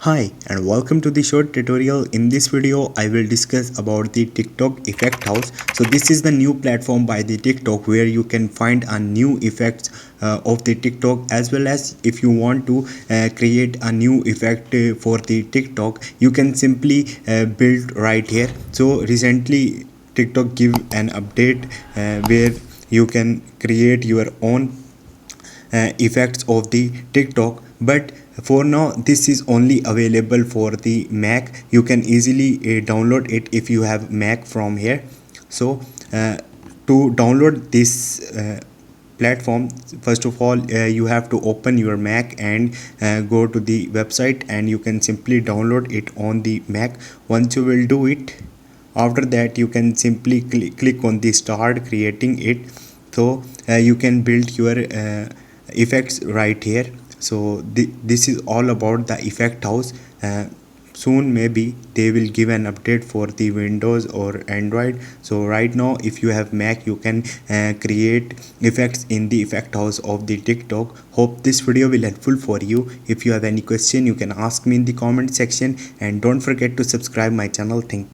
Hi and welcome to the short tutorial. In this video I will discuss about the TikTok effect house. So this is the new platform by the TikTok where you can find a new effects of the TikTok, as well as if you want to create a new effect for the TikTok, you can simply build right here. So recently TikTok give an update where you can create your own effects of the TikTok, but for now this is only available for the Mac. You can easily download it if you have Mac from here. So to download this platform, first of all you have to open your Mac and go to the website, and you can simply download it on the Mac. Once you will do it, after that you can simply click on the start creating it. So you can build your effects right here. So this is all about the effect house. Soon maybe they will give an update for the Windows or Android. So right now if you have Mac, you can create effects in the effect house of the TikTok. Hope this video will helpful for you. If you have any question, you can ask me in the comment section, and don't forget to subscribe my channel. Thank